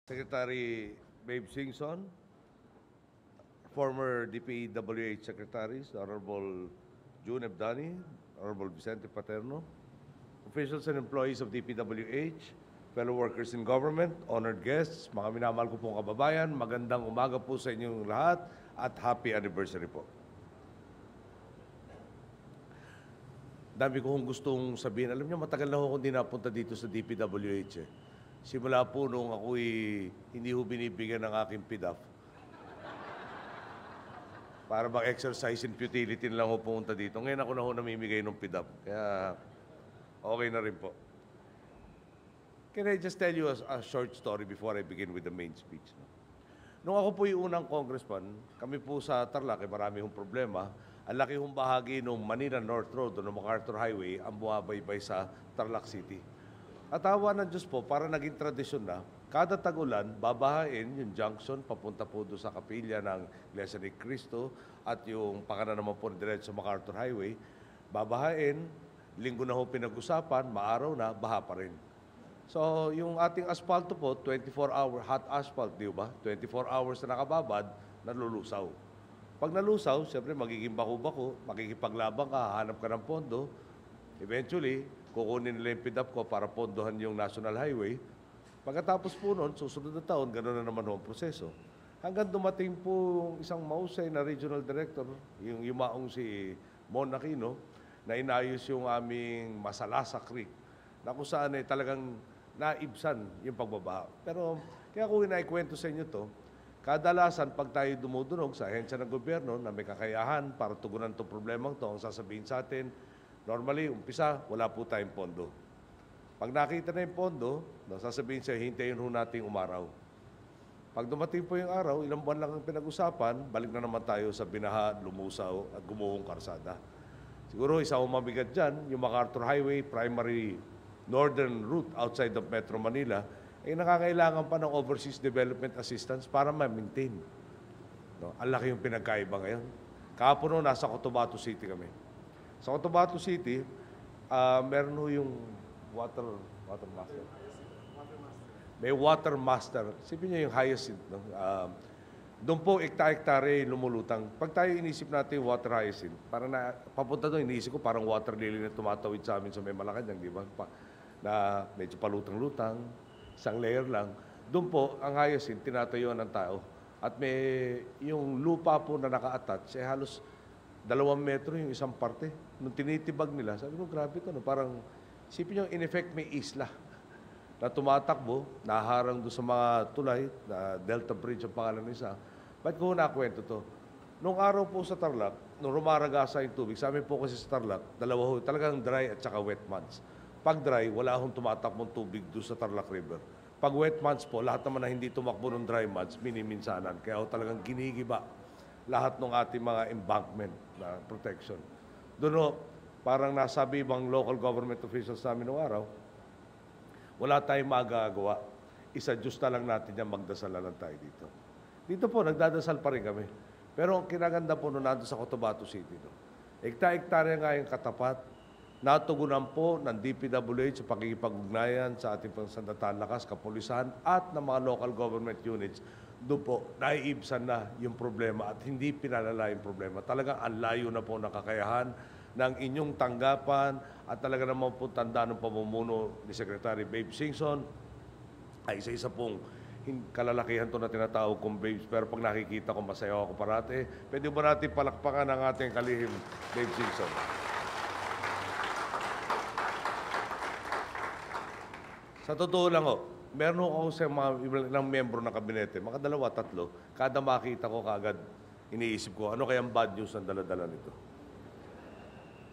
Secretary Babe Singson, former DPWH Secretaries, Honorable June Ebdani, Honorable Vicente Paterno, officials and employees of DPWH, fellow workers in government, honored guests, mga minamahal ko pong kababayan, magandang umaga po sa inyong lahat at happy anniversary po. Dami ko kong gustong sabihin. Alam niyo, matagal na ako hindi napunta dito sa DPWH eh. Simula po nung ako'y hindi ho binibigyan ng aking PDAF. Para bang exercise in futility lang ho pumunta dito. Ngayon ako na ho namimigay ng PDAF. Kaya okay na rin po. Can I just tell you a short story before I begin with the main speech? Nung ako po yung unang congressman, kami po sa Tarlac, marami hong problema. Ang laki hong bahagi ng Manila North Road o ng MacArthur Highway ang bumabaybay sa Tarlac City. At awa ng Diyos po, para naging tradisyon na, kada tag-ulan, babahain yung junction papunta po doon sa kapilya ng Iglesia ni Cristo at yung pakanan naman po diretso sa MacArthur Highway, babahain, linggo na ho pinag-usapan, maaraw na, baha pa rin. So, yung ating asfalto po, 24-hour hot asphalt, di ba? 24 hours na nakababad, nalulusaw. Pag nalusaw, siyempre magiging bako-bako, makikipaglabang ka, hahanap ka ng pondo. Eventually, kukunin nila yung PDAP ko para pondohan yung National Highway. Pagkatapos po noon, susunod na taon, gano'n na naman ang proseso. Hanggang dumating po yung isang mahusay na regional director, yung yumaong si Mon Aquino, na inayos yung aming Masalasa Creek, na kung saan ay talagang naibsan yung pagbabaha. Pero kaya kung inaikwento sa inyo to, kadalasan pag tayo dumudunog sa ahensya ng gobyerno na may kakayahan para tugunan itong problemang to, ang sasabihin sa atin, normally, umpisa, wala po tayong pondo. Pag nakita na yung pondo, sasabihin siya, hintayin ho natin umaraw. Pag dumating po yung araw, ilang buwan lang ang pinag-usapan, balik na naman tayo sa binaha, lumusaw at gumuhong karsada. Siguro isa mabigat dyan, yung MacArthur Highway, primary northern route outside of Metro Manila, ay nakakailangan pa ng overseas development assistance para ma-maintain. No? Ang laki yung pinagkaiba ngayon. Kahapon nasa Cotabato City kami. Sa Cotabato City, meron ho yung water master. May water master. Sipin niyo yung hyacinth. No? Doon po, ekta-ektare lumulutang. Pag tayo inisip natin yung water hyacinth, parang papunta doon, inisip ko parang water lily na tumatawid sa amin sa may Malacanang, di ba? Na medyo palutang-lutang, isang layer lang. Doon po, ang hyacinth, tinatayuan ng tao. At may yung lupa po na naka-attach, halos 2 metro yung isang parte. Nung tinitibag nila, sabi ko, grabe ito. No? Parang, isipin nyo, in effect, may isla na tumatakbo, naharang doon sa mga tulay, na Delta Bridge ang pangalan ng isa. Ba't ko nakwento to? Nung araw po sa Tarlac, nung rumaragasa yung tubig, sa amin po kasi sa Tarlac, dalawa ho, talagang dry at saka wet months. Pag dry, wala hong tumatakbong tubig doon sa Tarlac River. Pag wet months po, lahat naman na hindi tumakbo ng dry months, miniminsanan. Kaya ho talagang ginigiba lahat ng ating mga embankment na protection. Doon ho, parang nasabi ibang local government officials namin noong araw, wala tayong magagawa. Isa Diyos na lang natin yan, magdasal na lang tayo dito. Dito po, nagdadasal pa rin kami. Pero ang kinaganda po nung nandun sa Cotabato City, no? Ekta-ektarya nga yung katapat, natugunan po ng DPWH sa pakikipag-ugnayan sa ating pangsandatan lakas, kapulisan at ng mga local government units. Doon po, naiibsan na yung problema at hindi pinalala yung problema. Talagang ang layo na po ng kakayahan ng inyong tanggapan at talaga naman po tanda ng pamumuno ni Secretary Babe Singson ay isa-isa pong kalalakihan to na tinatawag kong Babes. Pero pag nakikita ko, masaya ako parati. Pwede ba natin palakpakan ang ating kalihim, Babe Singson? Sa totoo lang meron ako sa mga ilang membro ng kabinete, mga 2-3, kada makita ko kagad, iniisip ko, ano kayang bad news ang dala-dala nito?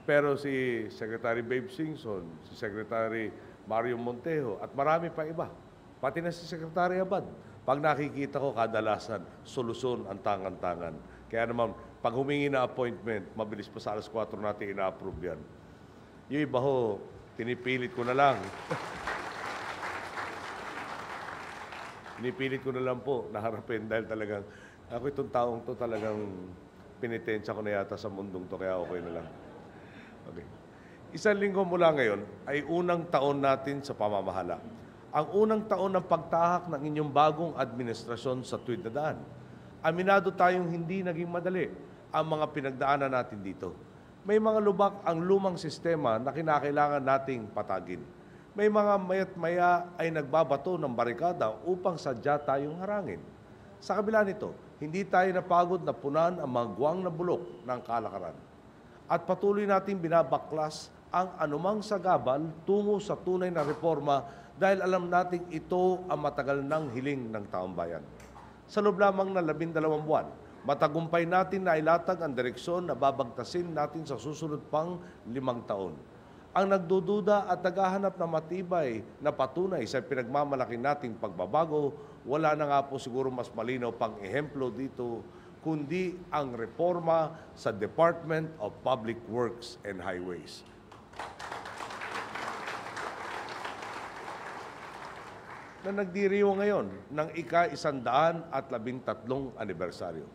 Pero si Secretary Babe Singson, si Secretary Mario Montejo, at marami pa iba, pati na si Secretary Abad, pag nakikita ko, kadalasan, solusyon ang tangan-tangan. Kaya naman, pag humingi na appointment, mabilis pa sa alas 4 natin ina-approve yan. Yung iba ho, pinipilit ko na lang. Pinipilit ko na lang po naharapin dahil talagang ako itong taong to talagang pinitensya ko na yata sa mundong to, kaya okay na lang. Okay. Isang linggo mula ngayon ay unang taon natin sa pamamahala. ang unang taon ng pagtahak ng inyong bagong administrasyon sa tuwid na daan. Aminado tayong hindi naging madali ang mga pinagdaanan natin dito. May mga lubak ang lumang sistema na kinakailangan nating patagin. May mga maya't maya ay nagbabato ng barikada upang sadya tayong harangin. Sa kabila nito, hindi tayo napagod na punan ang mga guwang na bulok ng kalakaran. At patuloy nating binabaklas ang anumang sagabal tungo sa tunay na reforma dahil alam nating ito ang matagal ng hiling ng taong bayan. Sa loob lamang ng 12 buwan, matagumpay natin na ilatag ang direksyon na babagtasin natin sa susunod pang 5 taon. Ang nagdududa at naghahanap ng matibay na patunay sa pinagmamalaki nating pagbabago, wala na nga po siguro mas malinaw pang ehemplo dito, kundi ang reforma sa Department of Public Works and Highways. Na nagdiriwang ngayon ng ika-113 anibersaryo.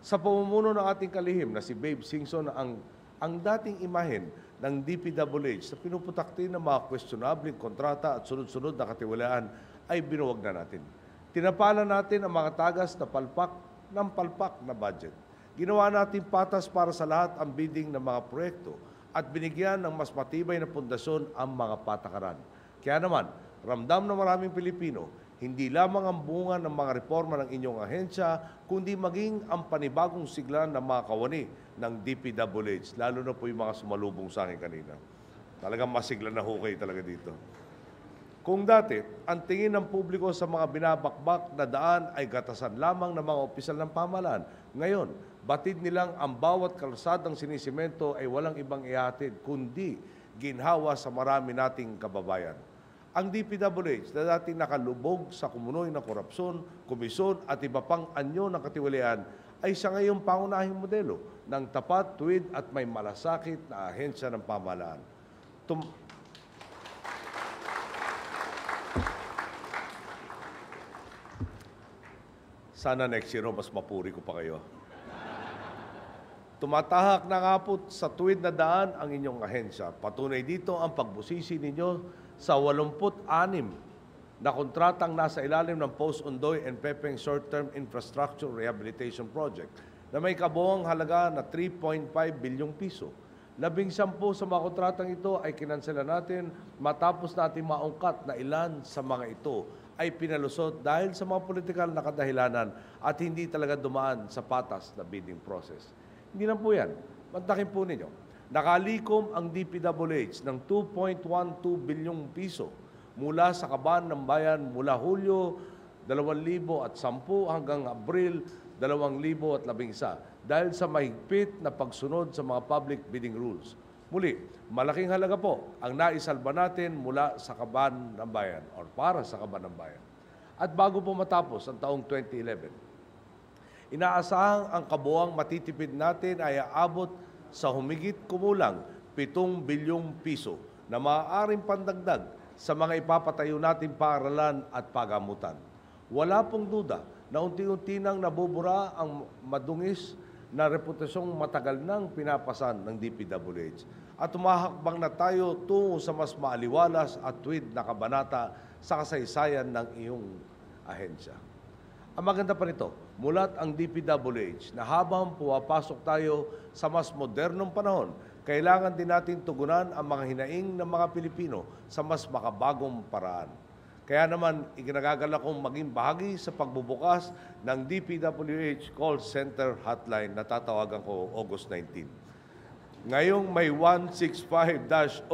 Sa pamumuno ng ating kalihim na si Babe Singson, ang dating imahen ng DPWH sa pinuputakti ng mga questionable kontrata at sunod-sunod na katiwalaan ay binuwag na natin. Tinapalan natin ang mga tagas na palpak na budget. Ginawa natin patas para sa lahat ang bidding ng mga proyekto at binigyan ng mas matibay na pundasyon ang mga patakaran. Kaya naman, ramdam ng maraming Pilipino, hindi lamang ang bunga ng mga reforma ng inyong ahensya, kundi maging ang panibagong sigla ng mga kawani ng DPWH, lalo na po yung mga sumalubong sa akin kanina. Talagang masigla na hukay talaga dito. Kung dati, ang tingin ng publiko sa mga binabakbak na daan ay gatasan lamang ng mga opisyal ng pamahalaan, ngayon, batid nilang ang bawat kalsadang sinisimento ay walang ibang ihatid, kundi ginhawa sa marami nating kababayan. Ang DPWH na dating nakalubog sa kumunoy ng korupsyon, komisyon at iba pang anyo ng katiwalian ay sa ngayong pangunahing modelo ng tapat, tuwid at may malasakit na ahensya ng pamahalaan. Sana next year mas mapuri ko pa kayo. Tumatahak na nga po sa tuwid na daan ang inyong ahensya. Patunay dito ang pagbusisi ninyo sa 86 na kontratang nasa ilalim ng Post-Ondoy and Pepeng Short-Term Infrastructure Rehabilitation Project na may kabuoang halaga na 3.5 bilyong piso. 11 sa mga kontratang ito ay kinansela natin matapos natin maungkat na ilan sa mga ito ay pinalusot dahil sa mga politikal na kadahilanan at hindi talaga dumaan sa patas na bidding process. Hindi lang po yan. Mantakin po ninyo. Nakalikom ang DPWH ng 2.12 bilyong piso mula sa kaban ng bayan mula Hulyo 2010 hanggang Abril 2011 dahil sa mahigpit na pagsunod sa mga public bidding rules. Muli, malaking halaga po ang naisalba natin mula sa kaban ng bayan or para sa kaban ng bayan. At bago po matapos ang taong 2011, inaasahang ang kabuuang matitipid natin ay aabot sa humigit kumulang 7 bilyong piso na maaaring pandagdag sa mga ipapatayo nating paaralan at pagamutan. Wala pong duda na unti-unti nang nabubura ang madungis na reputasyong matagal nang pinapasan ng DPWH at tumahakbang na tayo tungo sa mas maaliwalas at tuwid na kabanata sa kasaysayan ng iyong ahensya. Ang maganda pa nito, mulat ang DPWH na habang pumapasok tayo sa mas modernong panahon, kailangan din natin tugunan ang mga hinaing ng mga Pilipino sa mas makabagong paraan. Kaya naman, iginagagalak kong maging bahagi sa pagbubukas ng DPWH Call Center Hotline na tatawagan ko August 19. Ngayong may 165-02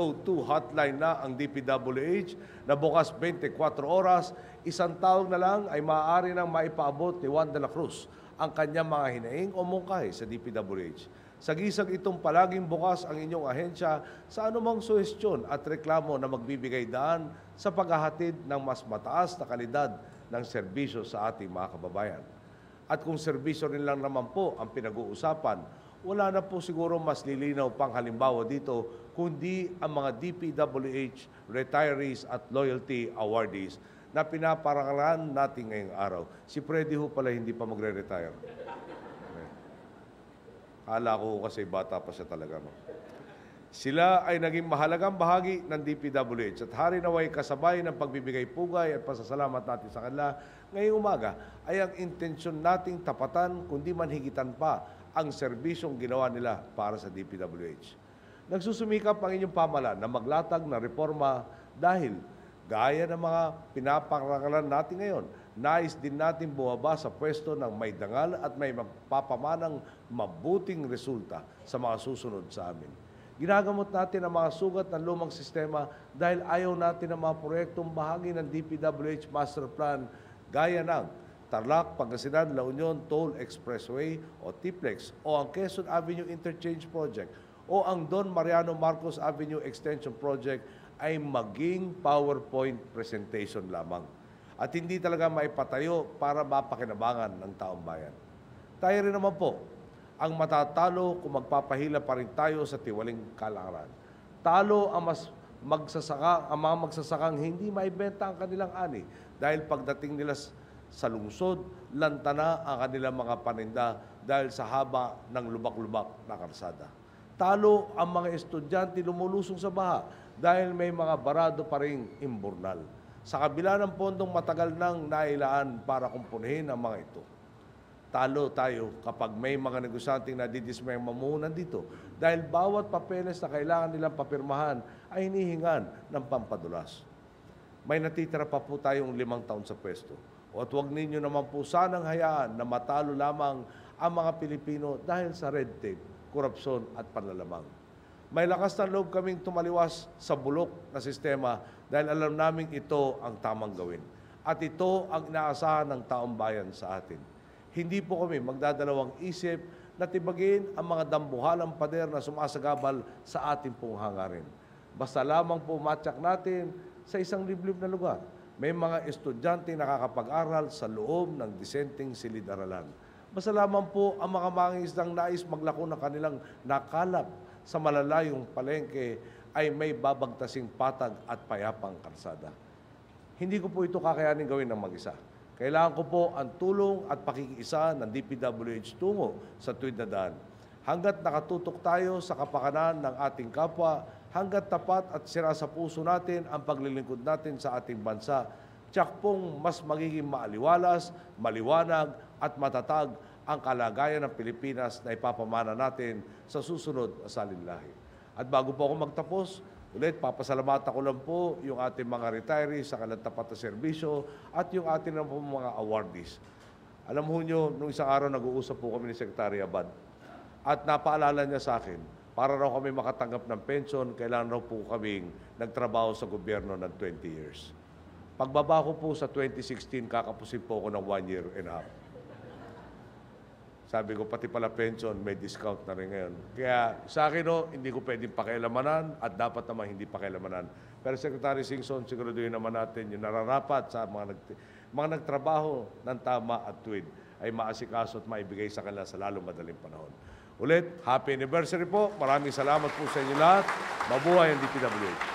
hotline na ang DPWH na bukas 24 oras, isang tawag na lang ay maaari nang maipaabot ni Juan de la Cruz ang kanyang mga hinaing o mungkahi sa DPWH. Sagisag itong palaging bukas ang inyong ahensya sa anumang suhestyon at reklamo na magbibigay daan sa paghahatid ng mas mataas na kalidad ng serbisyo sa ating mga kababayan. At kung serbisyo rin lang naman po ang pinag-uusapan, wala na po siguro mas lilinaw pang halimbawa dito kundi ang mga DPWH retirees at loyalty awardees na pinaparangalan natin ngayong araw. Si Freddy ho pala hindi pa magre-retire. Kala ko kasi bata pa siya talaga. No? Sila ay naging mahalagang bahagi ng DPWH at hari naway kasabay ng pagbibigay pugay at pasasalamat natin sa kanila ngayong umaga ay ang intensyon nating tapatan kundi manhigitan pa ang serbisyong ginawa nila para sa DPWH. Nagsusumikap ang inyong pamahalaan na maglatag ng reforma dahil gaya ng mga pinapangalan natin ngayon, nais din natin bumaba sa pwesto ng may dangal at may magpapamanang mabuting resulta sa mga susunod sa amin. Ginagamot natin ang mga sugat ng lumang sistema dahil ayaw natin ang mga proyektong bahagi ng DPWH Master Plan gaya ng Tarlac, Pangasinan, La Union, Toll Expressway o TPLEX o ang Quezon Avenue Interchange Project o ang Don Mariano Marcos Avenue Extension Project ay maging PowerPoint presentation lamang at hindi talaga maipatayo para mapakinabangan ng taong bayan. Tayo rin naman po ang matatalo kung magpapahila pa rin tayo sa tiwaling kalakaran. Talo ang mga magsasakang hindi maibenta ang kanilang ani dahil pagdating nila sa lungsod, lantana ang kanilang mga paninda dahil sa haba ng lubak-lubak na karsada. Talo ang mga estudyante lumulusong sa baha dahil may mga barado pa ring imburnal. Sa kabila ng pondong matagal nang nailaan para kumpunihin ang mga ito. Talo tayo kapag may mga negosyanteng nadidismay ang mamuhunan dito dahil bawat papeles na kailangan nilang papirmahan ay hinihingan ng pampadulas. May natitira pa po tayong 5 taon sa pwesto. At huwag ninyo naman po sanang hayaan na matalo lamang ang mga Pilipino dahil sa red tape, korupsyon at panlalamang. May lakas ng loob kaming tumaliwas sa bulok na sistema dahil alam naming ito ang tamang gawin. At ito ang inaasahan ng taong bayan sa atin. Hindi po kami magdadalawang isip na tibagin ang mga dambuhalang pader na sumasagabal sa ating pong hangarin. Basta lamang po matyak natin sa isang liblib na lugar. May mga estudyante nakakapag-aral sa loob ng disenteng silid-aralan. Basta lamang po ang mga mangingisdang nais maglako ng kanilang nakalap sa malalayong palengke ay may babagtasing patag at payapang kalsada. Hindi ko po ito kakayanin gawin ng mag-isa. Kailangan ko po ang tulong at pakikiisa ng DPWH tungo sa tuwid na daan. Hanggat nakatutok tayo sa kapakanan ng ating kapwa, hanggat tapat at sira sa puso natin ang paglilingkod natin sa ating bansa, tiyak pong mas magiging maaliwalas, maliwanag at matatag ang kalagayan ng Pilipinas na ipapamana natin sa susunod na salinlahi. At bago po ako magtapos, ulit, papasalamatan ko lang po yung ating mga retirees sa kanilang tapat na serbisyo at yung ating mga awardees. Alam mo nyo, nung isang araw nag-uusap po kami ni Secretary Abad at napaalala niya sa akin, para raw kami makatanggap ng pension, kailangan raw po kaming nagtrabaho sa gobyerno ng 20 years. Pagbaba ko po sa 2016, kakapusin po ako ng 1 year and a half. Sabi ko, pati pala pension, may discount na rin ngayon. Kaya sa akin, hindi ko pwedeng pakialamanan at dapat naman hindi pakialamanan. Pero Secretary Singson, siguraduhin naman natin yung nararapat sa mga nagtrabaho ng tama at tuwid ay maasikaso at maibigay sa kanila sa lalong madaling panahon. Ulit, happy anniversary po. Maraming salamat po sa inyo lahat. Mabuhay ang DPWH.